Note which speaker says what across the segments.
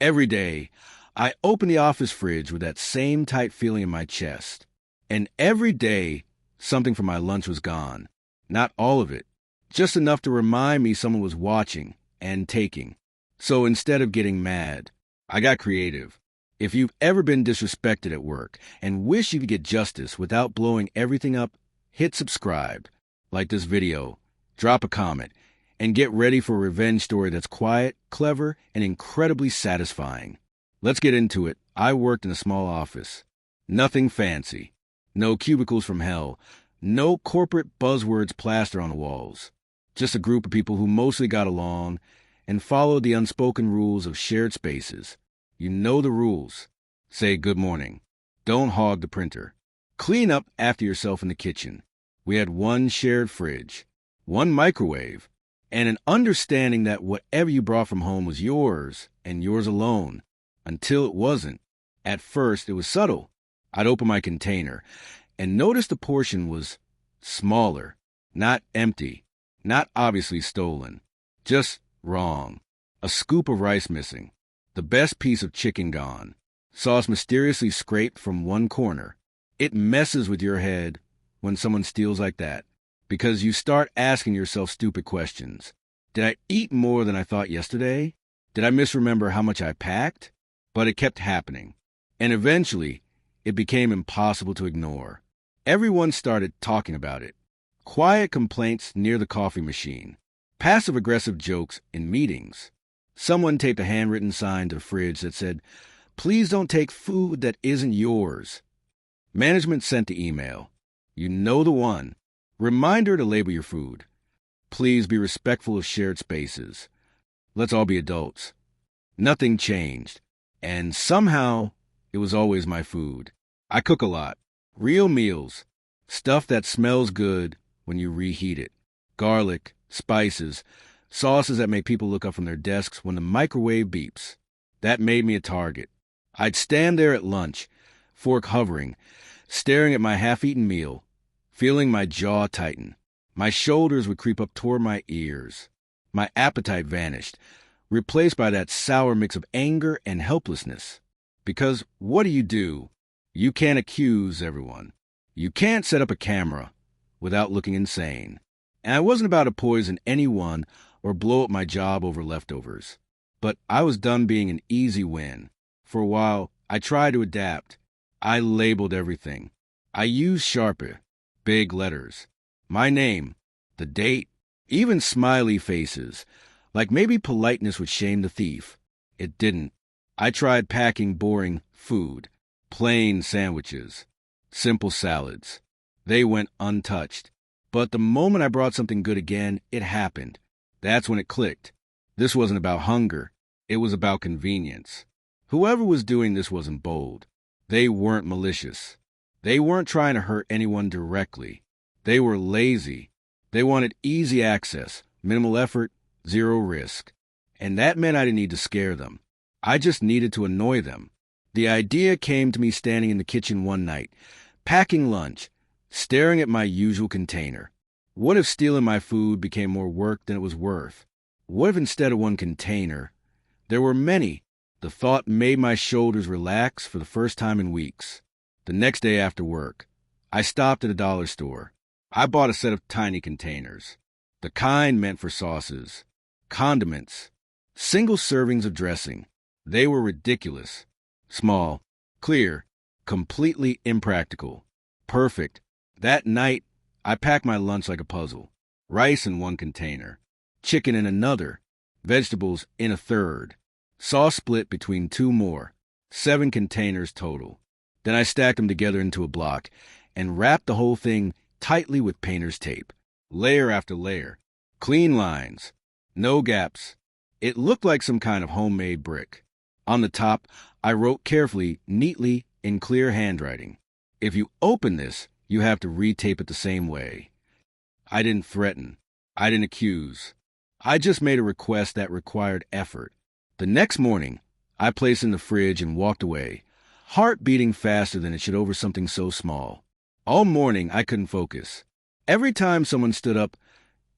Speaker 1: Every day, I open the office fridge with that same tight feeling in my chest. And every day, something from my lunch was gone. Not all of it, just enough to remind me someone was watching and taking. So instead of getting mad, I got creative. If you've ever been disrespected at work and wish you could get justice without blowing everything up, hit subscribe, like this video, drop a comment, and get ready for a revenge story that's quiet, clever, and incredibly satisfying. Let's get into it. I worked in a small office. Nothing fancy. No cubicles from hell. No corporate buzzwords plastered on the walls. Just a group of people who mostly got along and followed the unspoken rules of shared spaces. You know the rules. Say good morning. Don't hog the printer. Clean up after yourself in the kitchen. We had one shared fridge, one microwave, and an understanding that whatever you brought from home was yours and yours alone, until it wasn't. At first, it was subtle. I'd open my container and notice the portion was smaller, not empty, not obviously stolen, just wrong. A scoop of rice missing, the best piece of chicken gone, sauce mysteriously scraped from one corner. It messes with your head when someone steals like that, because you start asking yourself stupid questions. Did I eat more than I thought yesterday? Did I misremember how much I packed? But it kept happening, and eventually, it became impossible to ignore. Everyone started talking about it. Quiet complaints near the coffee machine. Passive-aggressive jokes in meetings. Someone taped a handwritten sign to the fridge that said, "Please don't take food that isn't yours." Management sent the email. You know the one. Reminder to label your food. Please be respectful of shared spaces. Let's all be adults. Nothing changed. And somehow, it was always my food. I cook a lot. Real meals. Stuff that smells good when you reheat it. Garlic, spices, sauces that make people look up from their desks when the microwave beeps. That made me a target. I'd stand there at lunch, fork hovering, staring at my half-eaten meal, feeling my jaw tighten. My shoulders would creep up toward my ears. My appetite vanished, replaced by that sour mix of anger and helplessness. Because what do? You can't accuse everyone. You can't set up a camera without looking insane. And I wasn't about to poison anyone or blow up my job over leftovers. But I was done being an easy win. For a while, I tried to adapt. I labeled everything. I used Sharpie, big letters, my name, the date, even smiley faces, like maybe politeness would shame the thief. It didn't. I tried packing boring food, plain sandwiches, simple salads. They went untouched. But the moment I brought something good again, it happened. That's when it clicked. This wasn't about hunger. It was about convenience. Whoever was doing this wasn't bold. They weren't malicious. They weren't trying to hurt anyone directly. They were lazy. They wanted easy access, minimal effort, zero risk. And that meant I didn't need to scare them. I just needed to annoy them. The idea came to me standing in the kitchen one night, packing lunch, staring at my usual container. What if stealing my food became more work than it was worth? What if instead of one container, there were many? The thought made my shoulders relax for the first time in weeks. The next day after work, I stopped at a dollar store. I bought a set of tiny containers, the kind meant for sauces, condiments, single servings of dressing. They were ridiculous. Small, clear, completely impractical. Perfect. That night, I packed my lunch like a puzzle. Rice in one container, chicken in another, vegetables in a third, sauce split between two more, 7 containers total. Then I stacked them together into a block and wrapped the whole thing tightly with painter's tape, layer after layer, clean lines, no gaps. It looked like some kind of homemade brick. On the top, I wrote carefully, neatly, in clear handwriting. If you open this, you have to retape it the same way. I didn't threaten. I didn't accuse. I just made a request that required effort. The next morning, I placed it in the fridge and walked away, heart beating faster than it should over something so small. All morning, I couldn't focus. Every time someone stood up,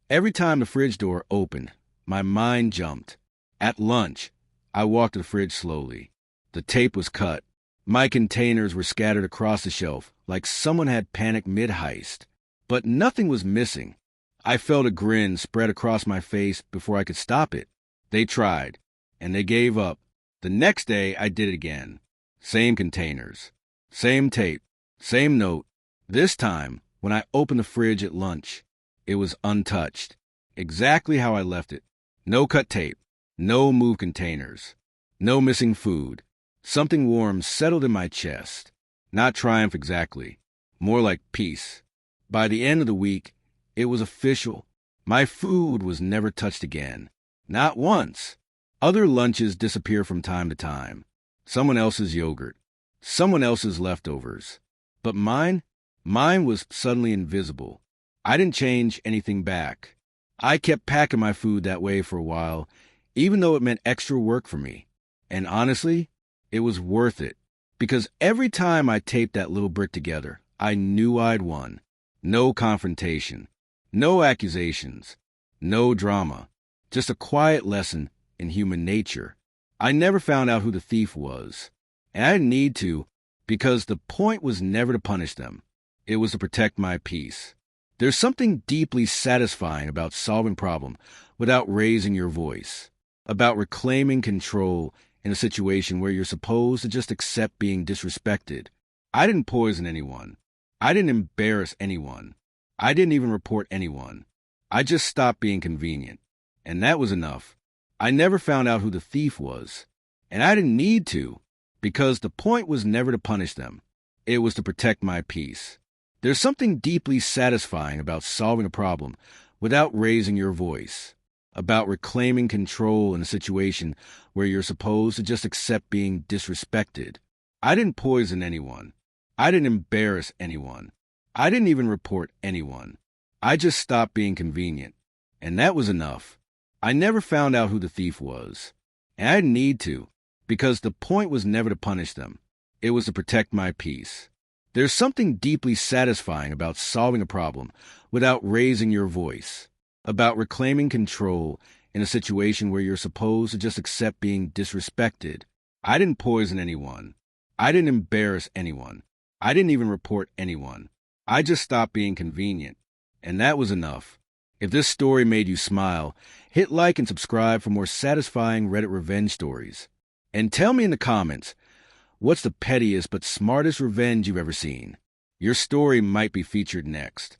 Speaker 1: every time the fridge door opened, my mind jumped. At lunch, I walked to the fridge slowly. The tape was cut. My containers were scattered across the shelf, like someone had panicked mid-heist. But nothing was missing. I felt a grin spread across my face before I could stop it. They tried, and they gave up. The next day, I did it again. Same containers, same tape, same note. This time, when I opened the fridge at lunch, it was untouched. Exactly how I left it. No cut tape, no moved containers, no missing food. Something warm settled in my chest. Not triumph exactly, more like peace. By the end of the week, it was official. My food was never touched again. Not once. Other lunches disappear from time to time. Someone else's yogurt. Someone else's leftovers. But mine was suddenly invisible. I didn't change anything back. I kept packing my food that way for a while, even though it meant extra work for me. And honestly, it was worth it. Because every time I taped that little brick together, I knew I'd won. No confrontation. No accusations. No drama. Just a quiet lesson in human nature. I never found out who the thief was. And I didn't need to, because the point was never to punish them. It was to protect my peace. There's something deeply satisfying about solving a problem without raising your voice, about reclaiming control in a situation where you're supposed to just accept being disrespected. I didn't poison anyone. I didn't embarrass anyone. I didn't even report anyone. I just stopped being convenient. And that was enough. I never found out who the thief was. And I didn't need to, because the point was never to punish them. It was to protect my peace. There's something deeply satisfying about solving a problem without raising your voice, about reclaiming control in a situation where you're supposed to just accept being disrespected. I didn't poison anyone. I didn't embarrass anyone. I didn't even report anyone. I just stopped being convenient. And that was enough. I never found out who the thief was. And I didn't need to, because the point was never to punish them. It was to protect my peace. There's something deeply satisfying about solving a problem without raising your voice, about reclaiming control in a situation where you're supposed to just accept being disrespected. I didn't poison anyone. I didn't embarrass anyone. I didn't even report anyone. I just stopped being convenient. And that was enough. If this story made you smile, hit like and subscribe for more satisfying Reddit revenge stories. And tell me in the comments, what's the pettiest but smartest revenge you've ever seen? Your story might be featured next.